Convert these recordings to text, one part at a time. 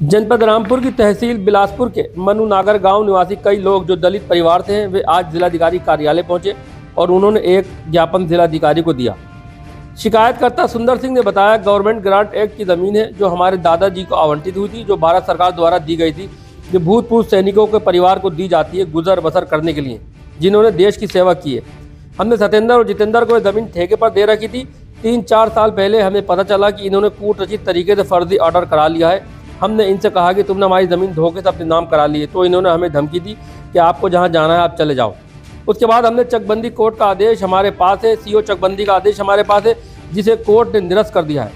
जनपद रामपुर की तहसील बिलासपुर के मनु नागर गांव निवासी कई लोग जो दलित परिवार से हैं, वे आज जिलाधिकारी कार्यालय पहुंचे और उन्होंने एक ज्ञापन जिलाधिकारी को दिया। शिकायतकर्ता सुंदर सिंह ने बताया, गवर्नमेंट ग्रांट एक्ट की ज़मीन है जो हमारे दादाजी को आवंटित हुई थी, जो भारत सरकार द्वारा दी गई थी, जो भूतपूर्व सैनिकों के परिवार को दी जाती है गुजर बसर करने के लिए, जिन्होंने देश की सेवा की है। हमने सत्येंद्र और जितेंद्र को ज़मीन ठेके पर दे रखी थी। 3-4 साल पहले हमें पता चला कि इन्होंने कूट रचित तरीके से फर्जी ऑर्डर करा लिया है। हमने इनसे कहा कि तुमने हमारी ज़मीन धोखे से अपने नाम करा ली है, तो इन्होंने हमें धमकी दी कि आपको जहां जाना है आप चले जाओ। उसके बाद हमने चकबंदी कोर्ट का आदेश हमारे पास है, सीओ चकबंदी का आदेश हमारे पास है, जिसे कोर्ट ने निरस्त कर दिया है,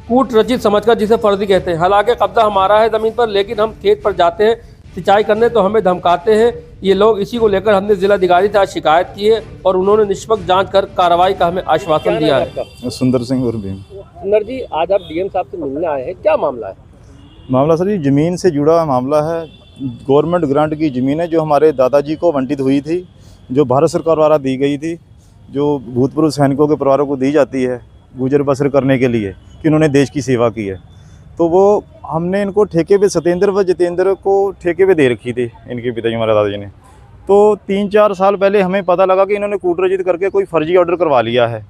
कूट रचित समझकर, जिसे फर्जी कहते हैं। हालांकि कब्जा हमारा है ज़मीन पर, लेकिन हम खेत पर जाते हैं सिंचाई करने तो हमें धमकाते हैं ये लोग। इसी को लेकर हमने जिलाधिकारी से आज शिकायत की है और उन्होंने निष्पक्ष जांच कर कार्रवाई का हमें आश्वासन दिया है। सुंदर सिंह और भीम। सुंदर जी, आज आप डीएम साहब से मिलने आए हैं, क्या मामला है? मामला सर ये ज़मीन से जुड़ा मामला है। गवर्नमेंट ग्रांट की ज़मीन है जो हमारे दादाजी को आवंटित हुई थी, जो भारत सरकार द्वारा दी गई थी, जो भूतपूर्व सैनिकों के परिवारों को दी जाती है गुजर बसर करने के लिए कि उन्होंने देश की सेवा की है। तो वो हमने इनको ठेके पे, सत्येंद्र व जितेंद्र को ठेके पे दे रखी थी इनके पिताजी हमारे दादाजी ने। तो 3-4 साल पहले हमें पता लगा कि इन्होंने कूटरचित करके कोई फर्जी ऑर्डर करवा लिया है।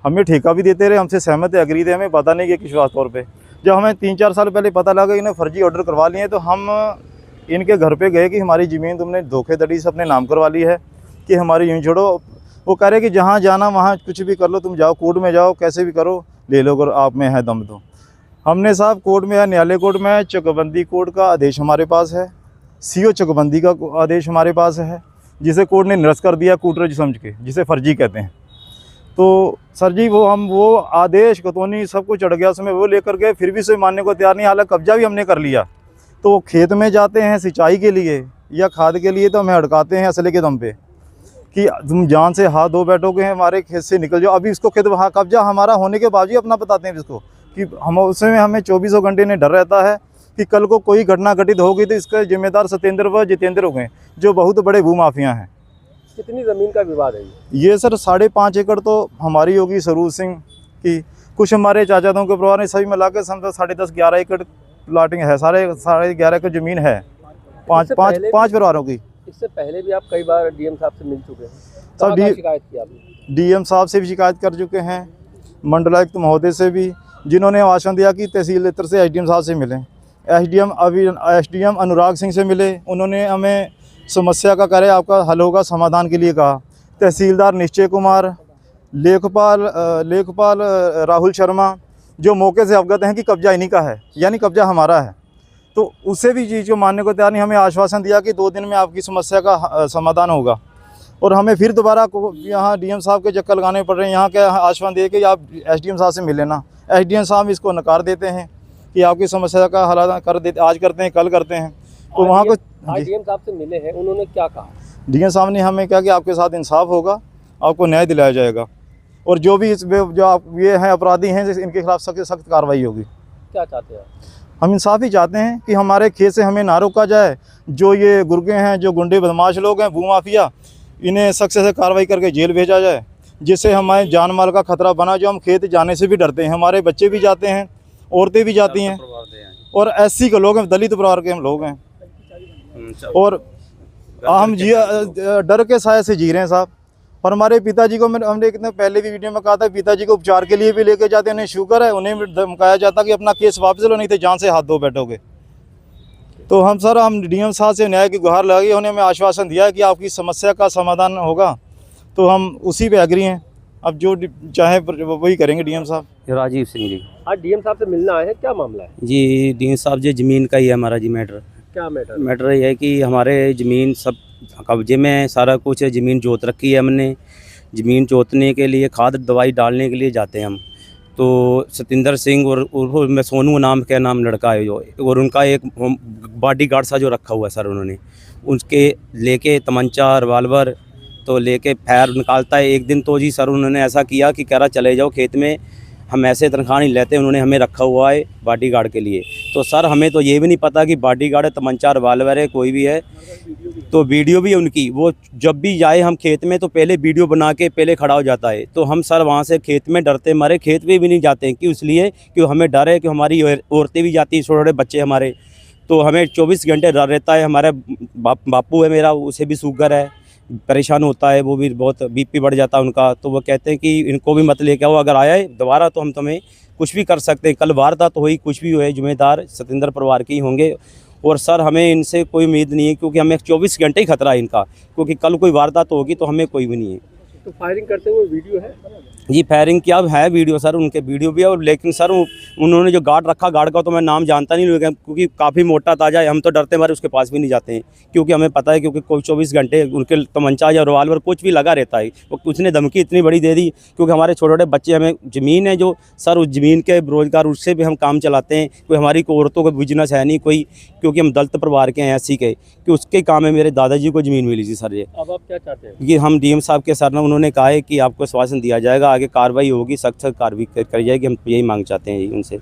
हमें ठेका भी देते रहे, हमसे सहमत है, अग्री थे, हमें पता नहीं कि किस विश्वास तौर पे। जब हमें 3-4 साल पहले पता लगा कि इन्हें फर्जी ऑर्डर करवा लिए हैं, तो हम इनके घर पे गए कि हमारी ज़मीन तुमने धोखेधड़ी से अपने नाम करवा ली है, कि हमारी यूँ छोड़ो। वो कह रहे कि जहाँ जाना वहाँ कुछ भी कर लो, तुम जाओ कोर्ट में जाओ, कैसे भी करो, ले लो अगर आप में है दम तो। हमने साहब कोर्ट में है, न्यायालय कोर्ट में है, चकबंदी कोर्ट का आदेश हमारे पास है, सीओ चकबंदी का आदेश हमारे पास है, जिसे कोर्ट ने निरस्त कर दिया कूटरज समझ के, जिसे फर्जी कहते हैं। तो सर जी वो आदेश कतौनी सब कुछ चढ़ गया, उसमें वो लेकर गए, फिर भी उसे मानने को तैयार नहीं। हालांकि कब्जा भी हमने कर लिया। तो वो खेत में जाते हैं सिंचाई के लिए या खाद के लिए, तो हमें अड़काते हैं असले के दम पे कि तुम जान से हाथ धो बैठोगे, हमारे खेत से निकल जाओ। अभी इसको खेत कब्जा हमारा होने के बावजूद अपना बताते हैं इसको कि हम उसमें हमें 24 घंटे ने डर रहता है कि कल को कोई घटना घटित होगी तो इसका जिम्मेदार सत्येंद्र व जितेंद्र हो गए, जो बहुत बड़े भूमाफिया हैं। कितनी ज़मीन का विवाद है ये सर 5.5 एकड़ तो हमारी होगी, सरूर सिंह की, कुछ हमारे चाचाओं के परिवार ने, सभी मिला के समझो 10.5-11 एकड़ प्लाटिंग है, 11.5 एकड़ ज़मीन है पाँच परिवारों की। इससे पहले भी आप कई बार डीएम साहब से मिल चुके हैं सर। शिकायत की आपने? डीएम साहब से भी शिकायत कर चुके हैं, मंडलायुक्त महोदय से भी, जिन्होंने आश्वासन दिया कि तहसील स्तर से एसडीएम साहब से मिलें। एसडीएम अनुराग सिंह से मिले, उन्होंने हमें समस्या का करे आपका हल होगा समाधान के लिए कहा। तहसीलदार निश्चय कुमार, लेखपाल राहुल शर्मा, जो मौके से अवगत हैं कि कब्जा इन्हीं का है, यानी कब्जा हमारा है, तो उससे भी चीज़ को मानने को तैयार नहीं। हमें आश्वासन दिया कि 2 दिन में आपकी समस्या का समाधान होगा, और हमें फिर दोबारा यहाँ डीएम साहब के चक्कर लगाने पड़ रहे हैं। यहाँ के आश्वासन दिए कि आप एसडीएम साहब से मिल लेना। एसडीएम साहब इसको नकार देते हैं कि आपकी समस्या का हल कर देते, आज करते हैं, कल करते हैं। तो वहाँ को डीएम साहब से मिले हैं, उन्होंने क्या कहा? डीएम साहब ने हमें कहा कि आपके साथ इंसाफ होगा, आपको न्याय दिलाया जाएगा, और जो भी जो आप ये हैं अपराधी हैं, इनके खिलाफ सख्त कार्रवाई होगी। क्या चाहते हैं? हम इंसाफ ही चाहते हैं कि हमारे खेत से हमें ना रोका जाए। जो ये गुर्गे हैं, जो गुंडे बदमाश लोग हैं, भूमाफिया, इन्हें सख्त से कार्रवाई करके जेल भेजा जाए, जिससे हमारे जान माल का खतरा बना। जो हम खेत जाने से भी डरते हैं, हमारे बच्चे भी जाते हैं, औरतें भी जाती हैं, और एससी के लोग हैं, दलित परिवार के हम लोग हैं, और हम डर के साए से जी रहे हैं साहब। और हमारे पिताजी को हमने कितने पहले भी वीडियो में कहा था, पिताजी को उपचार के लिए भी लेके जाते, उन्हें शुगर है, उन्हें भी धमकाया जाता कि अपना केस वापस लो, नहीं तो जान से हाथ धो बैठोगे। तो हम डीएम साहब से न्याय की गुहार लगाई, उन्हें हमें आश्वासन दिया कि आपकी समस्या का समाधान होगा, तो हम उसी पे एग्री हैं। अब जो चाहे वही करेंगे डीएम साहब। राजीव सिंह जी, आज डीएम साहब से मिलना आए हैं, क्या मामला है? जी डीएम साहब जी, ज़मीन का ही है हमारा जी मैटर। क्या मैटर? मैटर ये है कि हमारे ज़मीन सब कब्जे में, सारा कुछ है, ज़मीन जोत रखी है हमने। ज़मीन जोतने के लिए, खाद दवाई डालने के लिए जाते हैं हम। तो सत्येंद्र सिंह और मैं सोनू नाम लड़का है जो, और उनका एक बॉडीगार्ड सा जो रखा हुआ है सर, उन्होंने उसके लेके तमंचा रिवाल्वर तो लेके फायर निकालता है। एक दिन तो जी सर उन्होंने ऐसा किया कि कह रहा चले जाओ खेत में, हम ऐसे तनख्वाह नहीं लेते, उन्होंने हमें रखा हुआ है बॉडीगार्ड के लिए। तो सर हमें तो ये भी नहीं पता कि बॉडीगार्ड है, तमंचा रिवाल्वर है, कोई भी है। तो वीडियो भी उनकी, वो जब भी जाए हम खेत में तो पहले वीडियो बना के पहले खड़ा हो जाता है। तो हम सर वहाँ से खेत में डरते मारे खेत में भी नहीं जाते हैं, कि इसलिए कि हमें डर है कि हमारी औरतें भी जाती हैं, छोटे छोटे बच्चे हमारे, तो हमें 24 घंटे डर रहता है। हमारा बापू है मेरा, उसे भी शुगर है, परेशान होता है, वो भी बहुत बीपी बढ़ जाता है उनका। तो वो कहते हैं कि इनको भी मत लेके आओ, अगर आया है दोबारा तो हम तुम्हें कुछ भी कर सकते हैं। कल वारदात तो हुई, कुछ भी हुए, जिम्मेदार सतिंदर परिवार के ही होंगे। और सर हमें इनसे कोई उम्मीद नहीं है, क्योंकि हमें 24 घंटे ही खतरा है इनका, क्योंकि कल कोई वारदात होगी तो हमें कोई भी नहीं है। तो फायरिंग करते हुए वीडियो है? जी फायरिंग क्या है वीडियो सर, उनके वीडियो भी है। और लेकिन सर उन्होंने जो गार्ड रखा, गार्ड का तो मैं नाम जानता नहीं, लेकिन क्योंकि काफ़ी मोटा ताजा है, हम तो डरते मारे उसके पास भी नहीं जाते हैं, क्योंकि हमें पता है क्योंकि कोई 24 घंटे उनके तमंचा या रिवाल्वर कुछ भी लगा रहता है। उसने धमकी इतनी बड़ी दे दी, क्योंकि हमारे छोटे छोटे बच्चे, हमें ज़मीन है जो सर, उस ज़मीन के रोजगार उससे भी हम काम चलाते हैं। कोई हमारी कोई औरतों का बिजनेस है नहीं कोई, क्योंकि हम दलित परिवार के हैं ऐसी के, कि उसके काम में मेरे दादाजी को ज़मीन मिली थी सर। ये अब आप क्या चाहते हैं? ये हम डीएम साहब के सर ने उन्होंने कहा है कि आपको आश्वासन दिया जाएगा, आगे कार्रवाई होगी, सख्त कार्रवाई करी जाएगी। हम यही मांग चाहते हैं उनसे।